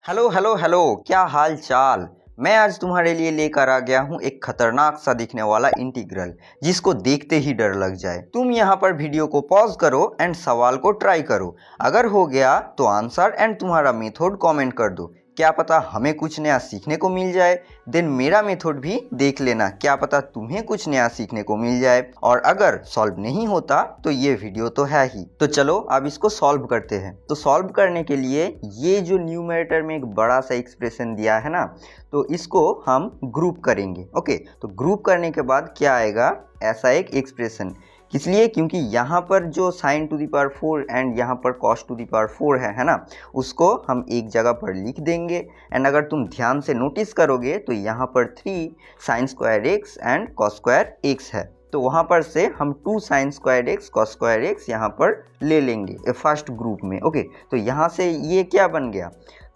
Hello hello hello, क्या हाल चाल। मैं आज तुम्हारे लिए लेकर आ गया हूँ एक खतरनाक सा दिखने वाला इंटीग्रल जिसको देखते ही डर लग जाए। तुम यहाँ पर वीडियो को पॉज करो एंड सवाल को ट्राई करो। अगर हो गया तो आंसर एंड तुम्हारा मेथड कमेंट कर दो। क्या पता हमें कुछ नया सीखने को मिल जाए। देन मेरा मेथड भी देख लेना, क्या पता तुम्हें कुछ नया सीखने को मिल जाए। और अगर सॉल्व नहीं होता तो ये वीडियो तो है ही। तो चलो अब इसको सॉल्व करते हैं। तो सॉल्व करने के लिए ये जो न्यूमरेटर में एक बड़ा सा एक्सप्रेशन दिया है ना, तो इसको हम ग्रुप करेंगे। ओके, तो ग्रुप करने के बाद क्या आएगा, ऐसा एक एक्सप्रेशन। इसलिए क्योंकि यहाँ पर जो sign to the power 4 and यहाँ पर कॉस टू द पावर 4 है ना, उसको हम एक जगह पर लिख देंगे। एंड अगर तुम ध्यान से नोटिस करोगे तो यहाँ पर 3 sign square x and cos square X है, तो वहाँ पर से हम 2 sine square x cos square x यहाँ पर ले लेंगे फर्स्ट ग्रुप में। ओके, तो यहाँ से ये क्या बन गया,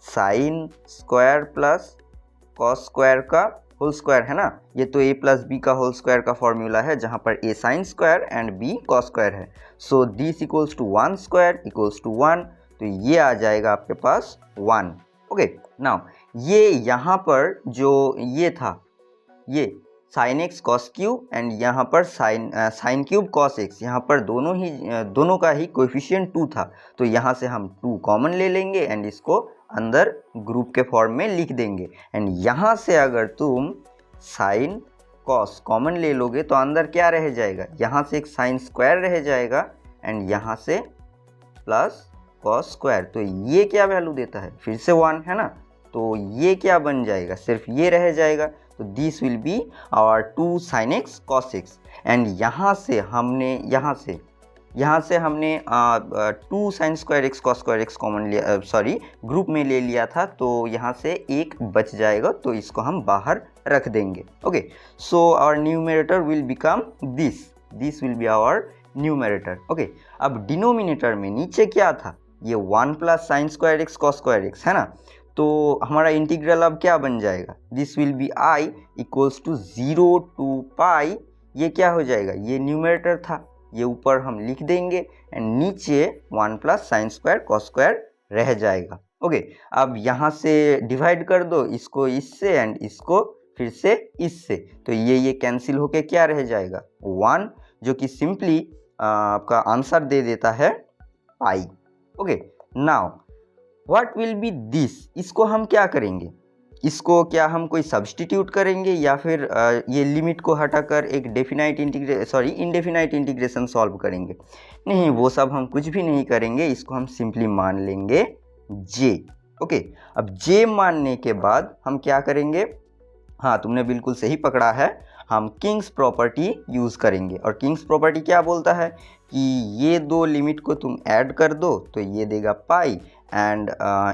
sine square plus cos square का होल स्क्वायर है ना। ये तो a प्लस बी का होल स्क्वायर का फॉर्मूला है, जहाँ पर a sine square and b cos square है। So this equals to 1 square equals to 1, तो ये आ जाएगा आपके पास 1। ओके, नाउ ये यहाँ पर जो ये था, ये sign x cos cube and यहाँ पर साइन क्यूब कॉस एक्स, यहाँ पर दोनों का ही कोएफिशिएंट 2 था, तो यहाँ से हम 2 कॉमन ले लेंगे एंड इसको अंदर ग्रुप के फॉर्म में लिख देंगे। एंड यहाँ से अगर तुम साइन कॉस कॉमन ले लोगे तो अंदर क्या रह जाएगा, यहाँ से एक साइन स्क्वायर रह जाएगा एंड यहाँ से प्लस कॉस स्क्वायर, तो ये क्या वैल्यू देता है, फिर से 1 है ना, तो ये क्या बन जाएगा, सिर्फ ये रह जाएगा। तो this will be our 2 sine x cos x. And यहाँ से हमने 2 sine square x cos square x common लिया, ग्रुप में ले लिया था, तो यहाँ से एक बच जाएगा, तो इसको हम बाहर रख देंगे। Okay, so our numerator will become this will be our numerator. Okay, अब डिनोमिनेटर में नीचे क्या था, ये 1 plus sine square x cos square X है ना, तो हमारा इंटीग्रल अब क्या बन जाएगा, this will be I equals to 0 to pi. ये क्या हो जाएगा, ये न्यूमरेटर था, ये ऊपर हम लिख देंगे एंड नीचे 1 plus sine square cos square रह जाएगा। ओके, अब यहाँ से डिवाइड कर दो इसको इससे एंड इसको फिर से इससे, तो ये कैंसिल होके क्या रह जाएगा, 1, जो कि सिंपली आपका आंसर दे देता है pi. Okay, now what will be this, इसको हम क्या करेंगे, इसको क्या हम कोई सब्सटीट्यूट करेंगे या फिर ये लिमिट को हटाकर एक इनडेफिनाइट इंटीग्रेशन सॉल्व करेंगे। नहीं, वो सब हम कुछ भी नहीं करेंगे, इसको हम सिंपली मान लेंगे j। ओके, अब j मानने के बाद हम क्या करेंगे, हाँ तुमने बिल्कुल सही पकड़ा है, हम किंग्स प्रॉपर्टी यूज़ करेंगे। और किंग्स प्रॉपर्टी क्या बोलता है कि ये दो लिमिट को तुम ऐड कर दो तो ये देगा पाई एंड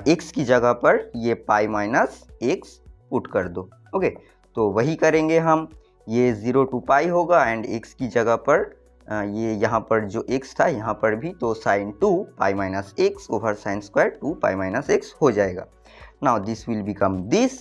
x की जगह पर ये पाई माइनस x पुट कर दो। ओके, तो वही करेंगे हम, ये 0 टू पाई होगा एंड x की जगह पर ये यहाँ पर जो x था यहाँ पर भी, तो sine 2 pi minus x over sine square 2 pi minus x हो जाएगा। Now this will become this.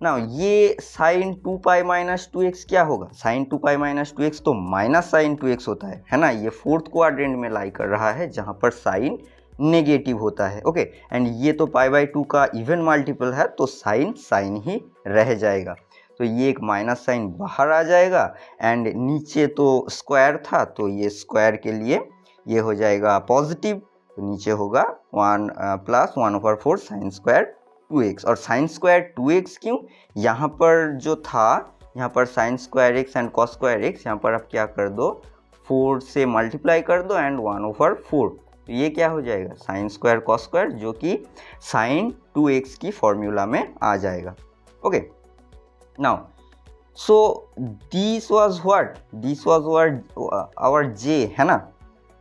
Now ये साइन 2 पाई माइनस 2x क्या होगा, साइन 2 पाई माइनस 2x तो माइनस साइन 2x होता है ना, ये फोर्थ क्वाड्रेंट में लाई कर रहा है जहाँ पर साइन नेगेटिव होता है। ओके, एंड ये तो पाई बाई 2 का इवन मल्टीपल है, तो साइन ही रह जाएगा, तो ये एक माइनस साइन बाहर आ जाएगा एंड नीचे तो स्क्वायर था, तो ये स्क्वायर के लिए ये हो जाएगा पॉजिटिव, तो नीचे होगा 1 प्लस 1/4 साइन स्क्वायर 2x। और साइन स्क्वायर 2x क्यों, यहाँ पर जो था, यहाँ पर sign square x and cos square x, यहाँ पर आप क्या कर दो 4 से मल्टीप्लाई कर दो एंड 1/4, तो ये क्या हो जाएगा साइन स्क्वायर कॉस स्क्वायर, जो कि साइन 2x की फॉर्मूला में आ जाएगा। Okay, now so this was what, this was our j है ना,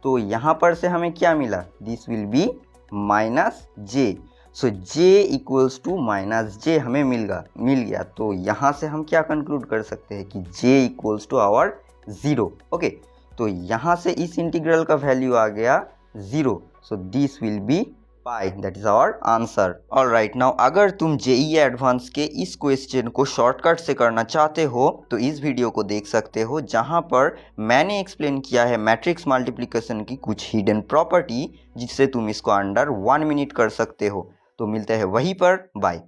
तो यहाँ पर से हमें क्या मिला, this will be minus j। So j equals to minus j हमें मिल गया, तो यहाँ से हम क्या कंक्लूड कर सकते हैं कि j इक्वल्स टू आवर 0। ओके, तो यहाँ से इस इंटीग्रल का वैल्यू आ गया 0, so this will be pi, that is our answer. Alright, now अगर तुम जेईई एडवांस के इस क्वेश्चन को शॉर्टकट से करना चाहते हो तो इस वीडियो को देख सकते हो, जहां पर मैंने एक्सप्लेन किया है मैट्रिक्स मल्टीप्लिकेशन की कुछ हिडन प्रॉपर्टी, जिससे तुम इसको अंडर 1 मिनट कर सकते हो। तो मिलते हैं वहीं पर, बाय।